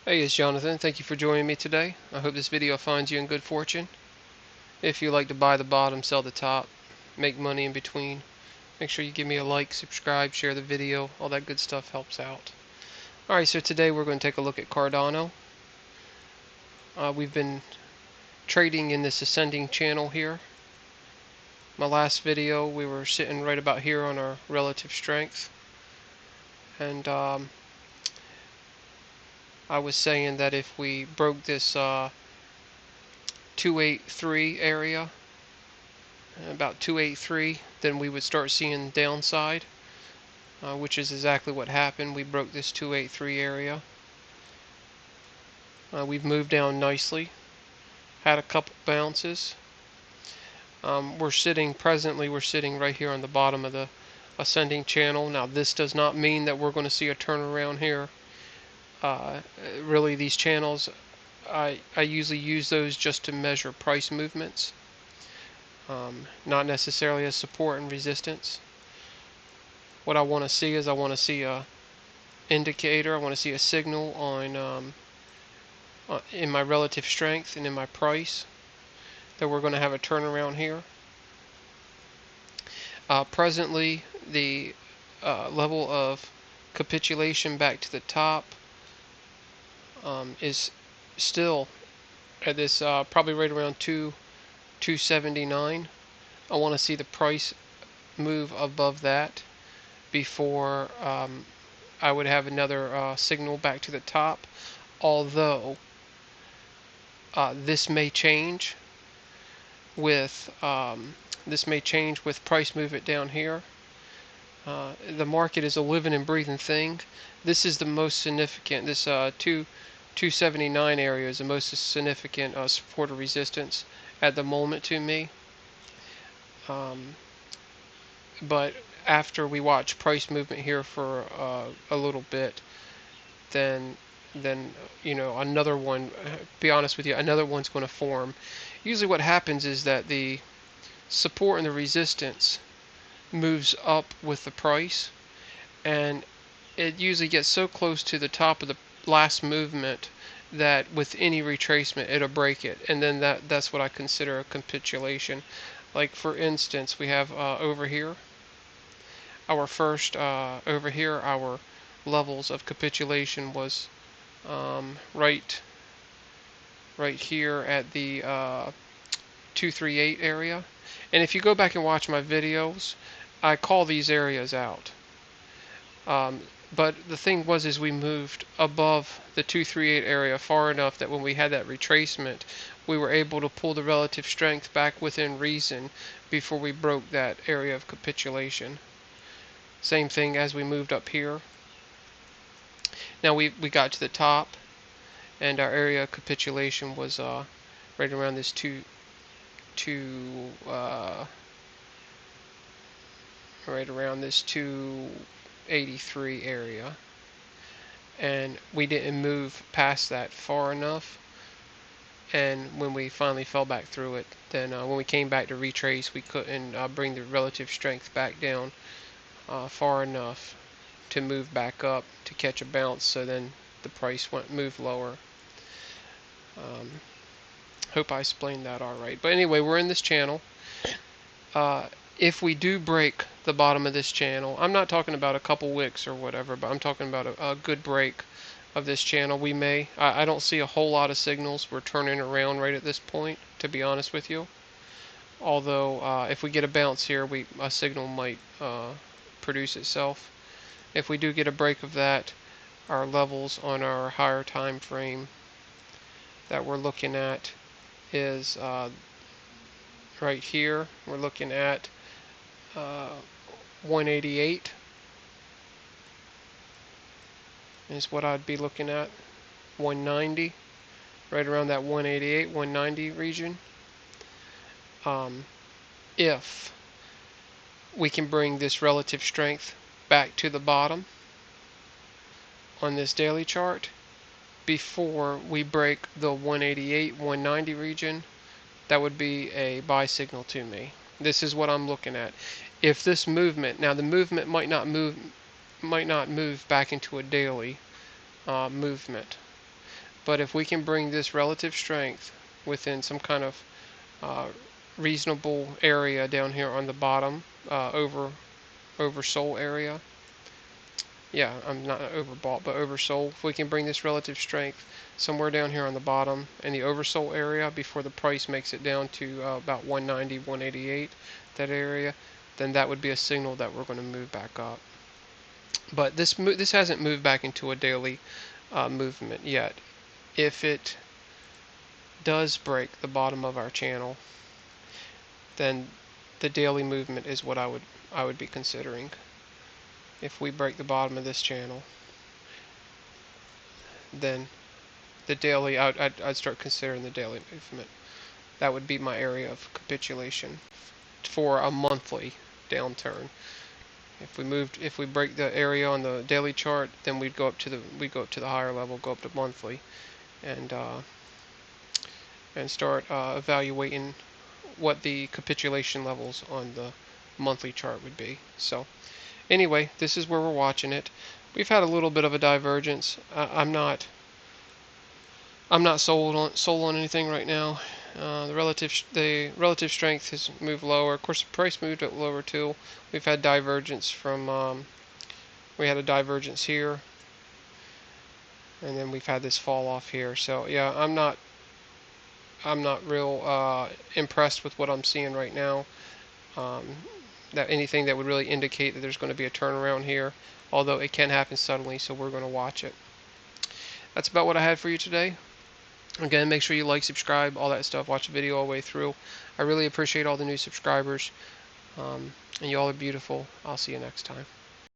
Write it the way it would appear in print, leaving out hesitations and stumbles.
Hey, it's Jonathan. Thank you for joining me today. I hope this video finds you in good fortune. If you like to buy the bottom, sell the top, make money in between, make sure you give me a like, subscribe, share the video. All that good stuff helps out. Alright, so today we're going to take a look at Cardano. We've been trading in this ascending channel here. My last video, we were sitting right about here on our relative strength. And I was saying that if we broke this 283 area, about 283, then we would start seeing downside, which is exactly what happened. We broke this 283 area. We've moved down nicely, had a couple bounces. We're sitting right here on the bottom of the ascending channel. Now this does not mean that we're going to see a turnaround here. Really, these channels, I usually use those just to measure price movements, not necessarily as support and resistance. What I want to see is I want to see a indicator. I want to see a signal on in my relative strength and in my price that we're going to have a turnaround here. Presently, the level of capitulation back to the top is still at this probably right around 279. I want to see the price move above that before I would have another signal back to the top, although this may change with price movement down here. The market is a living and breathing thing. This is the most significant. This 279 area is the most significant support or resistance at the moment to me. But after we watch price movement here for a little bit, then another one, be honest with you, another one's going to form. Usually what happens is that the support and the resistance moves up with the price, and it usually gets so close to the top of the last movement that with any retracement it'll break it, and then that's what I consider a capitulation. Like for instance, we have over here our first over here our levels of capitulation was right here at the 238 area. And if you go back and watch my videos, I call these areas out. But the thing was is we moved above the 238 area far enough that when we had that retracement, we were able to pull the relative strength back within reason before we broke that area of capitulation. Same thing as we moved up here. Now we got to the top, and our area of capitulation was right around this right around this 283 area, and we didn't move past that far enough. And when we finally fell back through it, then when we came back to retrace, we couldn't bring the relative strength back down far enough to move back up to catch a bounce, so then the price moved lower. Hope I explained that all right. But anyway, we're in this channel. If we do break the bottom of this channel, I'm not talking about a couple wicks or whatever, but I'm talking about a good break of this channel. We may, I don't see a whole lot of signals we're turning around right at this point, to be honest with you. Although if we get a bounce here, a signal might produce itself. If we do get a break of that, our levels on our higher time frame that we're looking at is right here. We're looking at 188 is what I'd be looking at. 190, right around that 188, 190 region. If we can bring this relative strength back to the bottom on this daily chart before we break the 188, 190 region, that would be a buy signal to me. This is what I'm looking at. If this movement, now the movement might not move back into a daily movement, But if we can bring this relative strength within some kind of reasonable area down here on the bottom, oversold area. Yeah, I'm not overbought, but oversold. If we can bring this relative strength somewhere down here on the bottom in the oversold area before the price makes it down to about 190, 188, that area, then that would be a signal that we're going to move back up. But this hasn't moved back into a daily movement yet. If it does break the bottom of our channel, then the daily movement is what I would be considering. If we break the bottom of this channel, then the daily, I'd start considering the daily movement. That would be my area of capitulation for a monthly downturn. If we break the area on the daily chart, then we'd go up to the higher level, go up to monthly, and start evaluating what the capitulation levels on the monthly chart would be. So anyway, this is where we're watching it. We've had a little bit of a divergence. I'm not sold on anything right now. The relative strength has moved lower. Of course, the price moved up lower too. We've had divergence from we had a divergence here, and then we've had this fall off here. So yeah, I'm not real impressed with what I'm seeing right now. That anything that would really indicate that there's going to be a turnaround here, although it can happen suddenly, so we're going to watch it. That's about what I had for you today. Again, make sure you like, subscribe, all that stuff. Watch the video all the way through. I really appreciate all the new subscribers. And you all are beautiful. I'll see you next time.